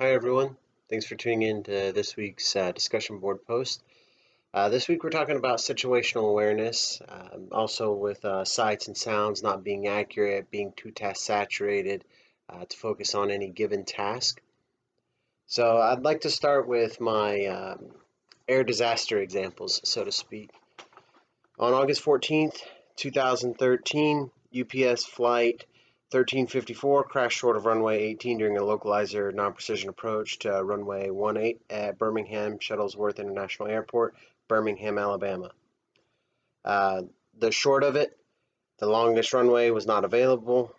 Hi everyone, thanks for tuning in to this week's discussion board post. This week we're talking about situational awareness, also with sights and sounds not being accurate, being too task saturated to focus on any given task. So I'd like to start with my air disaster examples, so to speak. On August 14th, 2013, UPS flight 1354 crashed short of runway 18 during a localizer non-precision approach to runway 18 at Birmingham Shuttlesworth International Airport, Birmingham, Alabama. The short of it, the longest runway was not available.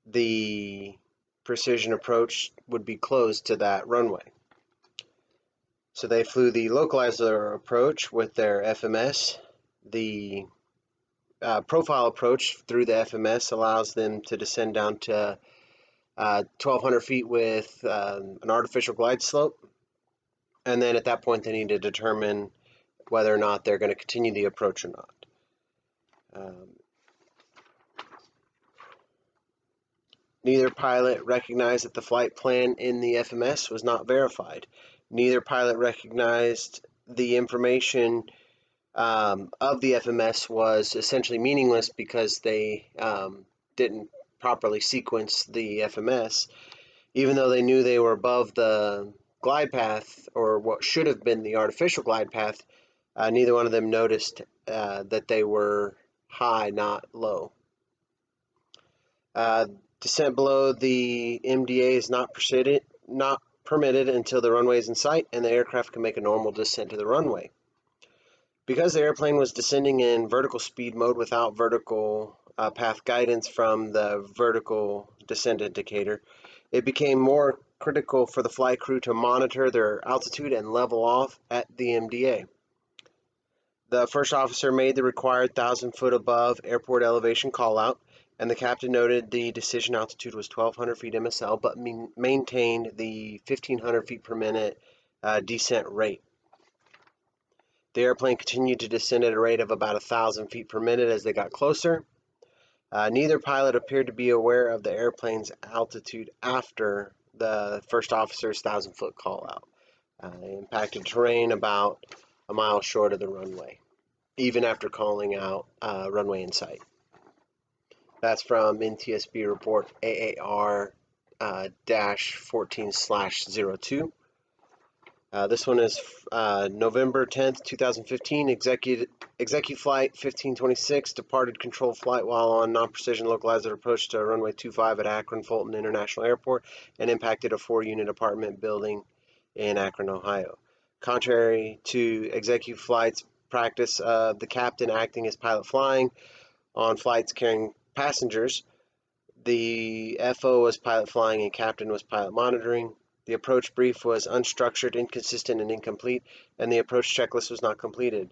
The precision approach would be closed to that runway. So they flew the localizer approach with their FMS. The profile approach through the FMS allows them to descend down to 1,200 feet with an artificial glide slope. And then at that point, they need to determine whether or not they're going to continue the approach or not. Neither pilot recognized that the flight plan in the FMS was not verified. Neither pilot recognized the information of the FMS was essentially meaningless because they didn't properly sequence the FMS, even though they knew they were above the glide path, or what should have been the artificial glide path. Neither one of them noticed that they were high, not low. Descent below the MDA is not permitted until the runway is in sight and the aircraft can make a normal descent to the runway. Because the airplane was descending in vertical speed mode without vertical path guidance from the vertical descent indicator, it became more critical for the flight crew to monitor their altitude and level off at the MDA. The first officer made the required 1,000 foot above airport elevation call out, and the captain noted the decision altitude was 1,200 feet MSL, but maintained the 1,500 feet per minute descent rate. The airplane continued to descend at a rate of about 1,000 feet per minute as they got closer. Neither pilot appeared to be aware of the airplane's altitude after the first officer's 1,000 foot call out. They impacted terrain about a mile short of the runway, even after calling out runway in sight. That's from NTSB report AAR-14/02. This one is November 10th, 2015. Executive Flight 1526 departed control flight while on non-precision localizer approach to runway 25 at Akron Fulton International Airport and impacted a 4-unit apartment building in Akron, Ohio. Contrary to Executive Flight's practice of the captain acting as pilot flying on flights carrying passengers, the FO was pilot flying and captain was pilot monitoring. The approach brief was unstructured, inconsistent, and incomplete, and the approach checklist was not completed.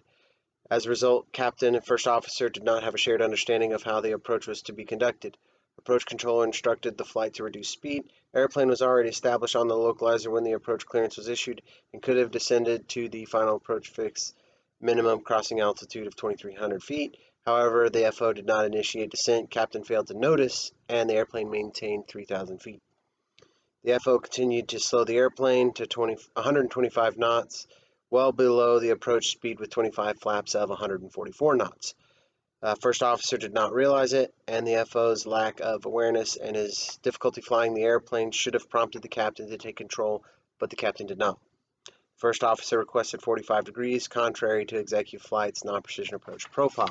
As a result, captain and first officer did not have a shared understanding of how the approach was to be conducted. Approach controller instructed the flight to reduce speed. Airplane was already established on the localizer when the approach clearance was issued and could have descended to the final approach fix minimum crossing altitude of 2,300 feet. However, the FO did not initiate descent, captain failed to notice, and the airplane maintained 3,000 feet. The FO continued to slow the airplane to 125 knots, well below the approach speed with 25 flaps of 144 knots. First officer did not realize it, and the FO's lack of awareness and his difficulty flying the airplane should have prompted the captain to take control, but the captain did not. First officer requested 45 degrees, contrary to Executive Flight's non-precision approach profile.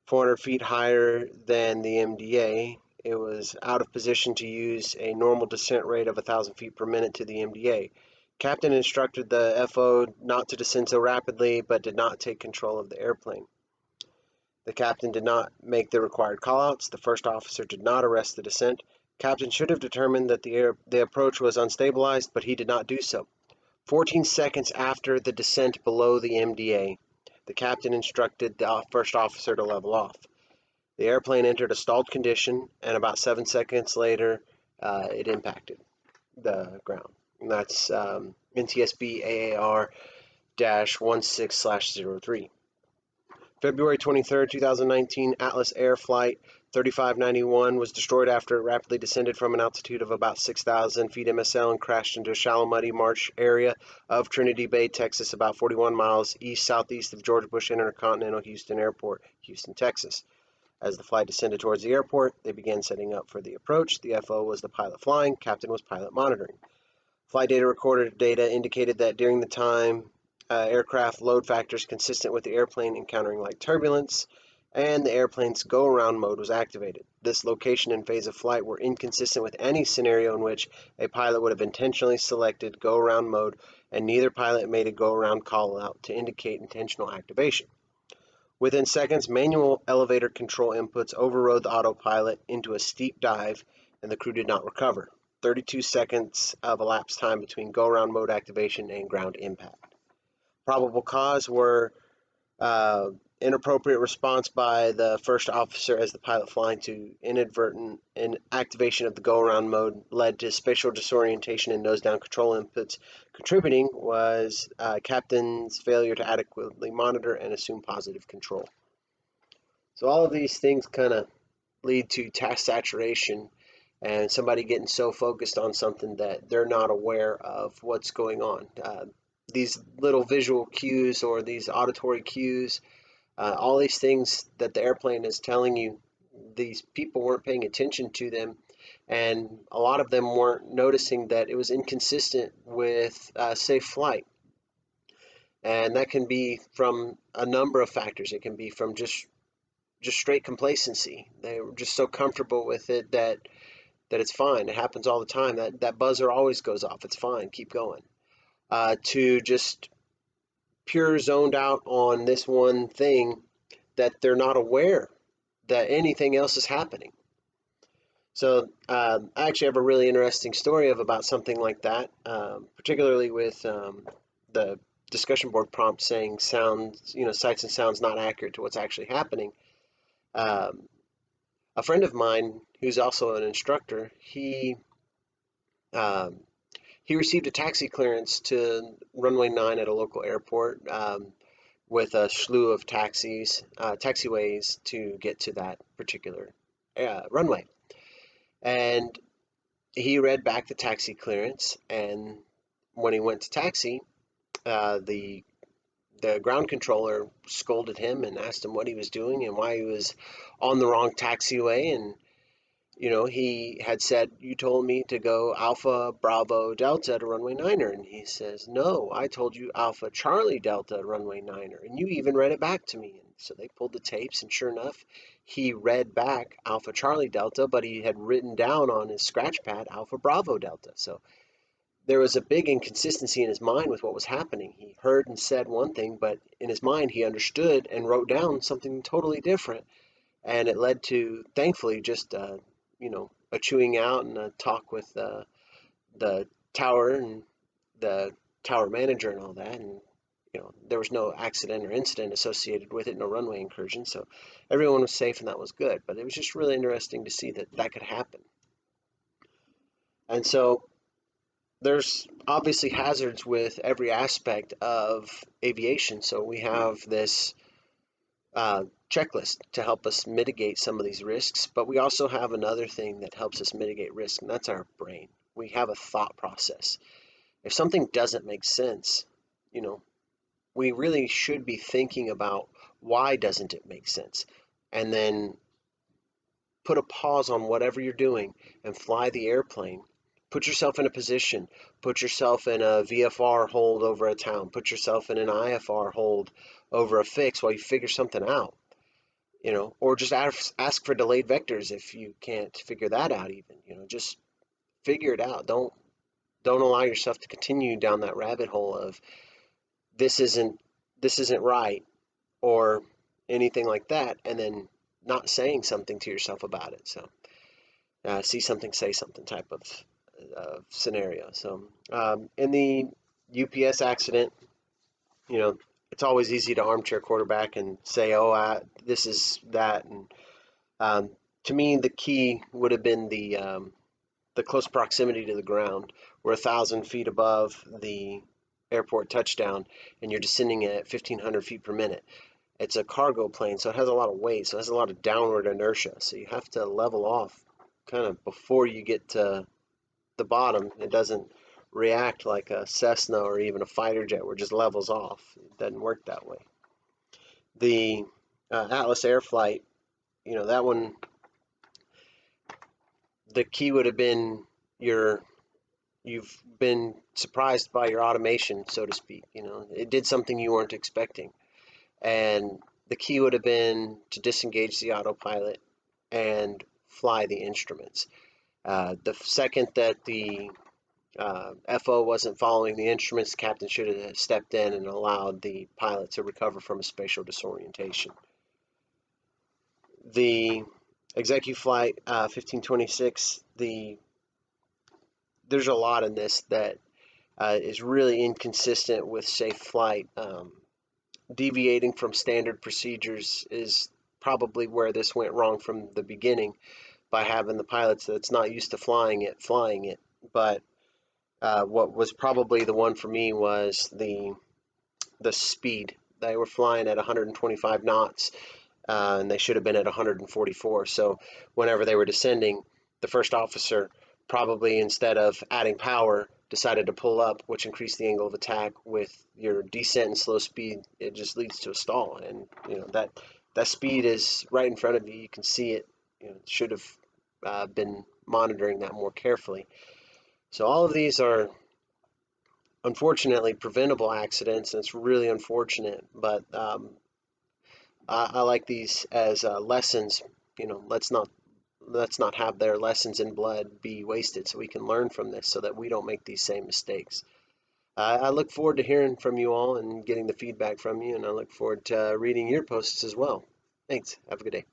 400 feet higher than the MDA, it was out of position to use a normal descent rate of 1,000 feet per minute to the MDA. Captain instructed the FO not to descend so rapidly, but did not take control of the airplane. The captain did not make the required callouts. The first officer did not arrest the descent. Captain should have determined that the approach was unstabilized, but he did not do so. 14 seconds after the descent below the MDA, the captain instructed the first officer to level off. The airplane entered a stalled condition, and about 7 seconds later, it impacted the ground. And that's NTSB AAR-16/03. February 23rd, 2019, Atlas Air Flight 3591 was destroyed after it rapidly descended from an altitude of about 6,000 feet MSL and crashed into a shallow muddy marsh area of Trinity Bay, Texas, about 41 miles east-southeast of George Bush Intercontinental Houston Airport, Houston, Texas. As the flight descended towards the airport, they began setting up for the approach. The FO was the pilot flying, captain was pilot monitoring. Flight data recorder data indicated that during the time, aircraft load factors consistent with the airplane encountering light turbulence, and the airplane's go-around mode was activated. This location and phase of flight were inconsistent with any scenario in which a pilot would have intentionally selected go-around mode, and neither pilot made a go-around call-out to indicate intentional activation. Within seconds, manual elevator control inputs overrode the autopilot into a steep dive, and the crew did not recover. 32 seconds of elapsed time between go-around mode activation and ground impact. Probable cause were inappropriate response by the first officer as the pilot flying to inadvertent activation of the go-around mode led to spatial disorientation and nose-down control inputs. Contributing was captain's failure to adequately monitor and assume positive control. So all of these things kind of lead to task saturation and somebody getting so focused on something that they're not aware of what's going on. These little visual cues or these auditory cues, all these things that the airplane is telling you, these people weren't paying attention to them, and a lot of them weren't noticing that it was inconsistent with safe flight. And that can be from a number of factors. It can be from just straight complacency. They were just so comfortable with it that it's fine. It happens all the time. That buzzer always goes off. It's fine. Keep going. To just pure zoned out on this one thing that they're not aware that anything else is happening. So I actually have a really interesting story about something like that, particularly with the discussion board prompt saying sounds, sights and sounds not accurate to what's actually happening. A friend of mine who's also an instructor, he received a taxi clearance to runway 9 at a local airport with a slew of taxiways to get to that particular runway. And he read back the taxi clearance, and when he went to taxi, the ground controller scolded him and asked him what he was doing and why he was on the wrong taxiway. And he had said, "You told me to go Alpha Bravo Delta to runway 9er." And he says, "No, I told you Alpha Charlie Delta runway 9er. And you even read it back to me." And so they pulled the tapes, and sure enough, he read back Alpha Charlie Delta, but he had written down on his scratch pad Alpha Bravo Delta. So there was a big inconsistency in his mind with what was happening. He heard and said one thing, but in his mind he understood and wrote down something totally different. And it led to, thankfully, just a chewing out and a talk with the tower and the tower manager and all that. And there was no accident or incident associated with it, no runway incursion, so everyone was safe, and that was good. But it was just really interesting to see that could happen. And so there's obviously hazards with every aspect of aviation. So we have this checklist to help us mitigate some of these risks, but we also have another thing that helps us mitigate risk, and that's our brain. We have a thought process. If something doesn't make sense, we really should be thinking about why doesn't it make sense, and then put a pause on whatever you're doing and fly the airplane. Put yourself in a position, put yourself in a VFR hold over a town, put yourself in an IFR hold over a fix while you figure something out, or just ask for delayed vectors if you can't figure that out even, just figure it out. Don't allow yourself to continue down that rabbit hole of this isn't right or anything like that, and then not saying something to yourself about it. So see something, say something type of scenario. So in the UPS accident, it's always easy to armchair quarterback and say, oh, this is that. And to me, the key would have been the close proximity to the ground. We're 1,000 feet above the airport touchdown, and you're descending at 1,500 feet per minute. It's a cargo plane, so it has a lot of weight, so it has a lot of downward inertia. So you have to level off kind of before you get to the bottom. It doesn't react like a Cessna or even a fighter jet where it just levels off. It doesn't work that way. The Atlas Air Flight, that one, the key would have been you've been surprised by your automation, so to speak. It did something you weren't expecting. And the key would have been to disengage the autopilot and fly the instruments. The second that the FO wasn't following the instruments, the captain should have stepped in and allowed the pilot to recover from a spatial disorientation. The executive flight 1526, there's a lot in this that is really inconsistent with safe flight. Deviating from standard procedures is probably where this went wrong from the beginning, by having the pilots that's not used to flying it. But what was probably the one for me was the speed. They were flying at 125 knots, and they should have been at 144. So whenever they were descending, the first officer probably, instead of adding power, decided to pull up, which increased the angle of attack. With your descent and slow speed, it just leads to a stall. And that speed is right in front of you. You can see it. Should have been monitoring that more carefully. So all of these are unfortunately preventable accidents, and it's really unfortunate. But I like these as lessons. Let's not have their lessons in blood be wasted, so we can learn from this, so that we don't make these same mistakes. I look forward to hearing from you all and getting the feedback from you, and I look forward to reading your posts as well. Thanks. Have a good day.